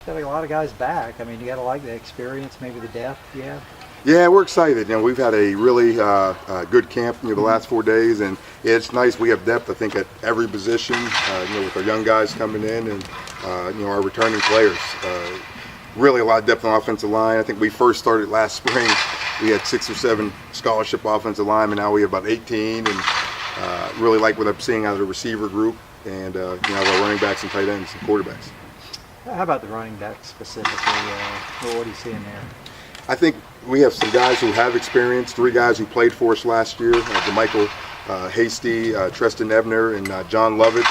Got a lot of guys back. I mean, you got to like the experience, maybe the depth. Yeah. Yeah, we're excited. We've had a really good camp, the last 4 days, and it's nice. We have depth, I think, at every position. With our young guys coming in, and our returning players. Really a lot of depth on the offensive line. I think we first started last spring. We had 6 or 7 scholarship offensive linemen. Now we have about 18, and really like what I'm seeing out of the receiver group, and our running backs and tight ends and quarterbacks. How about the running back specifically? What are you seeing there? I think we have some guys who have experience. 3 guys who played for us last year: DeMichael Hasty, Treston Ebner, and John Lovett.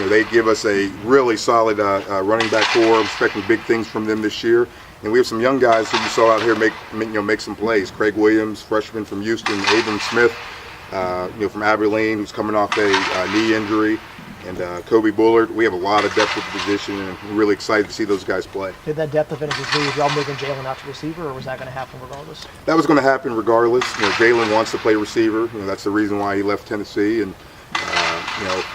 They give us a really solid running back core. I'm expecting big things from them this year. And we have some young guys who you saw out here make some plays. Craig Williams, freshman from Houston; Abram Smith, from Abilene, who's coming off a knee injury; and Kobe Bullard. We have a lot of depth at the position, and we're really excited to see those guys play. Did that depth of individuals with y'all moving Jalen out to receiver, or was that going to happen regardless? That was going to happen regardless. Jalen wants to play receiver. That's the reason why he left Tennessee, and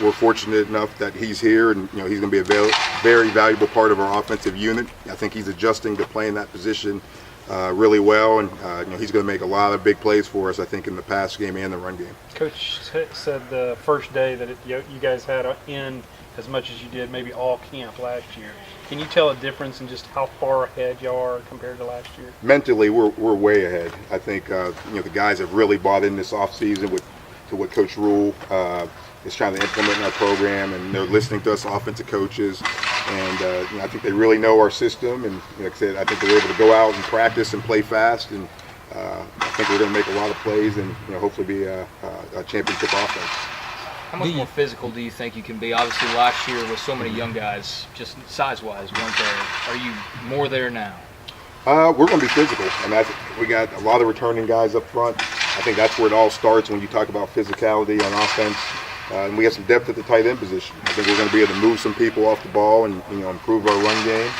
we're fortunate enough that he's here, and he's going to be a very valuable part of our offensive unit. I think he's adjusting to playing that position really well, and he's going to make a lot of big plays for us, I think, in the pass game and the run game. Coach said the first day that you guys had in as much as you did maybe all camp last year. Can you tell a difference in just how far ahead you are compared to last year? Mentally, we're way ahead. I think the guys have really bought in this offseason to what Coach Rule is trying to implement in our program, and they're listening to us offensive coaches, and I think they really know our system, and like I said, I think they're able to go out and practice and play fast, and I think we're going to make a lot of plays and hopefully be a championship offense. How much more physical do you think you can be? Obviously last year with so many young guys, just size-wise, weren't there. Are you more there now? We're going to be physical, and we got a lot of returning guys up front. I think that's where it all starts when you talk about physicality on offense. And we have some depth at the tight end position. I think we're going to be able to move some people off the ball and improve our run game.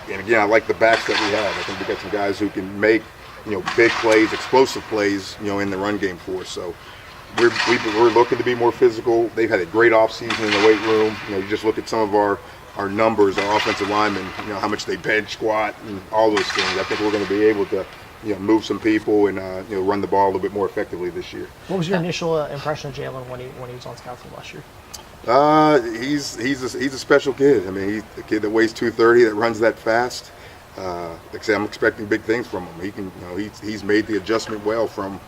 And again, I like the backs that we have. I think we got some guys who can make big plays, explosive plays in the run game for us. So we're looking to be more physical. They've had a great offseason in the weight room. You just look at some of our numbers, our offensive linemen. How much they bench, squat, and all those things. I think we're going to be able to move some people and run the ball a little bit more effectively this year. What was your initial impression of Jalen when he was on scout team last year? He's a special kid. I mean, he's a kid that weighs 230, that runs that fast. Like I said, I'm expecting big things from him. He can, he's made the adjustment well from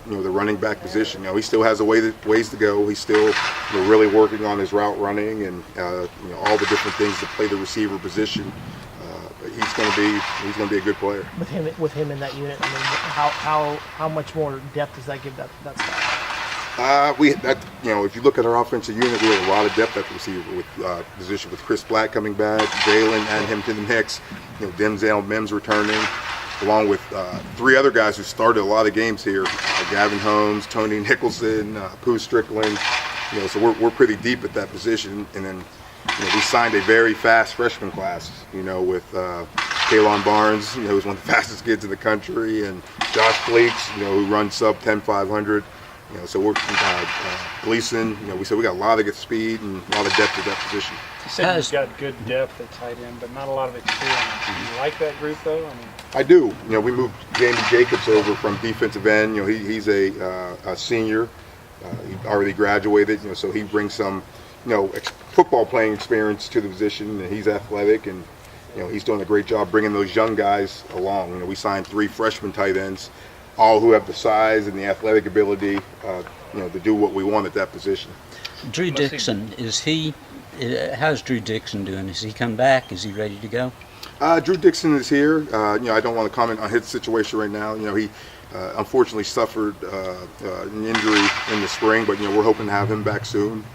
the running back position. He still has ways to go. He's still really working on his route running and all the different things to play the receiver position. He's going to be a good player. With him in that unit, I mean, how much more depth does that give that staff? If you look at our offensive unit, we have a lot of depth at the receiver with position with Chris Black coming back, Jalen and him to the mix, Denzel Mims returning, along with 3 other guys who started a lot of games here: Gavin Holmes, Tony Nicholson, Pooh Strickland. So we're pretty deep at that position, and then. We signed a very fast freshman class, with Kalon Barnes, who's one of the fastest kids in the country, and Josh Fleeks, who runs sub 10.500. So we're Gleason. We said we got a lot of good speed and a lot of depth at that position. You said you've got good depth at tight end, but not a lot of experience. Do you like that group, though? I do. We moved Jamie Jacobs over from defensive end. He's a senior. He already graduated. So he brings some. Football playing experience to the position, and he's athletic, and he's doing a great job bringing those young guys along. We signed 3 freshman tight ends, all who have the size and the athletic ability, to do what we want at that position. Drew Dixon, how's Drew Dixon doing? Has he come back? Is he ready to go? Drew Dixon is here. I don't want to comment on his situation right now. He unfortunately suffered an injury in the spring, but we're hoping to have him back soon.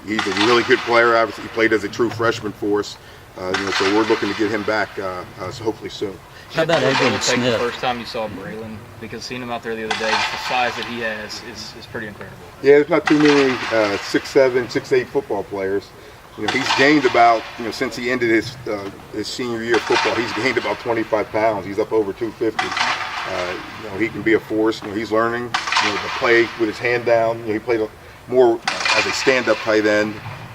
He's a really good player. Obviously, he played as a true freshman for us. So we're looking to get him back so hopefully soon. How about Abram Smith? Smith? The first time you saw Braylon, because seeing him out there the other day, just the size that he has is pretty incredible. Yeah, there's not too many 6'7", 6'8" football players. He's gained about, since he ended his senior year of football, he's gained about 25 pounds. He's up over 250. He can be a force. He's learning, to play with his hand down. He played more as a stand-up tight end.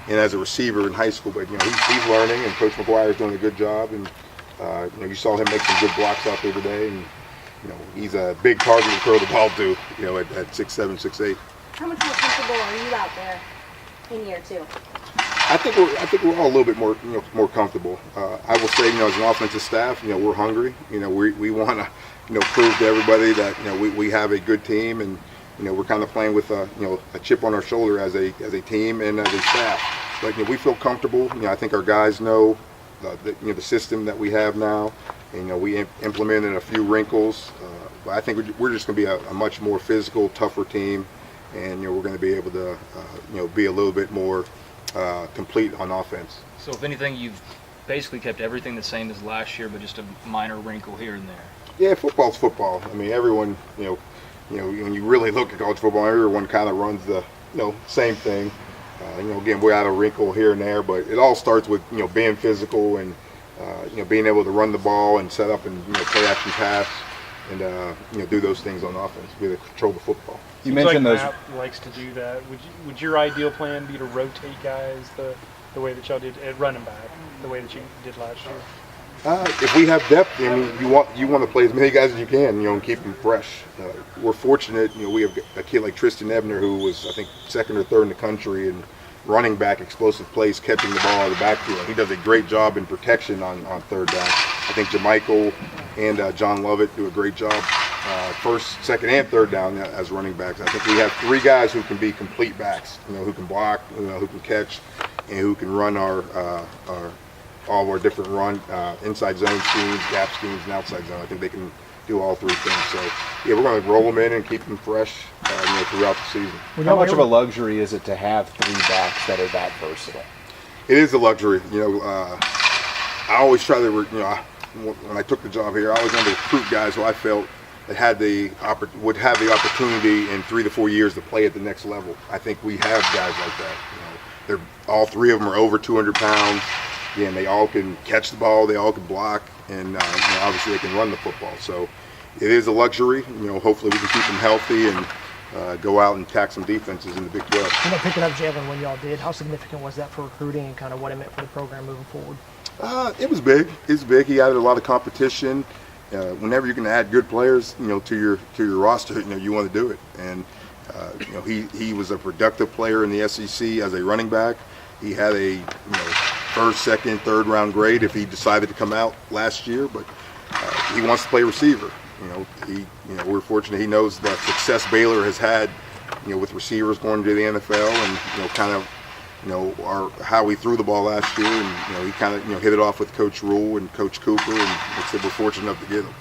and as a receiver in high school. But he's learning, and Coach McGuire is doing a good job. And you saw him make some good blocks out there today, and he's a big target to throw the ball to. At 6'7", 6'8". How much more comfortable are you out there in year 2? I think we're all a little bit more more comfortable. I will say, as an offensive staff, we're hungry. We want to prove to everybody that we have a good team, and we're kind of playing with a chip on our shoulder as a team and as a staff. But we feel comfortable. I think our guys know the system that we have now. We implemented a few wrinkles, but I think we're just going to be a much more physical, tougher team, and we're going to be able to be a little bit more complete on offense. So if anything, you've basically kept everything the same as last year, but just a minor wrinkle here and there. Yeah, football's football. I mean, everyone, when you really look at college football, everyone kind of runs the same thing. Again, we're out a wrinkle here and there, but it all starts with being physical and being able to run the ball and set up and play action pass and do those things on offense, be able to control the football. You mentioned like Matt likes to do that. Would your ideal plan be to rotate guys the way that y'all did at running back, the way that you did last year? If we have depth, you want to play as many guys as you can, and keep them fresh. We're fortunate, we have a kid like Tristan Ebner, who was, I think, 2nd or 3rd in the country in running back, explosive plays, catching the ball out of the backfield. He does a great job in protection on 3rd down. I think JaMichael and John Lovett do a great job 1st, 2nd, and 3rd down as running backs. I think we have 3 guys who can be complete backs, who can block, who can catch, and who can run all of our different inside zone schemes, gap schemes, and outside zone. I think they can do all 3 things. So, yeah, we're going to roll them in and keep them fresh throughout the season. How much of a luxury is it to have 3 backs that are that versatile? It is a luxury. I always try to, when I took the job here, I always wanted to recruit guys who I felt that would have the opportunity in 3 to 4 years to play at the next level. I think we have guys like that. They're all 3 of them are over 200 pounds. Again, they all can catch the ball, they all can block, and obviously they can run the football. So it is a luxury. Hopefully we can keep them healthy and go out and attack some defenses in the Big 12. Picking up Jalen when y'all did, how significant was that for recruiting and kind of what it meant for the program moving forward? It was big. It's big. He added a lot of competition. Whenever you can add good players, to your roster, you want to do it. And he was a productive player in the SEC as a running back. He had a 1st, 2nd, 3rd round grade if he decided to come out last year, but he wants to play receiver. We're fortunate he knows the success Baylor has had, with receivers going to the NFL, and kind of how we threw the ball last year, and he kind of hit it off with Coach Rule and Coach Cooper, and like I said, we're fortunate enough to get him.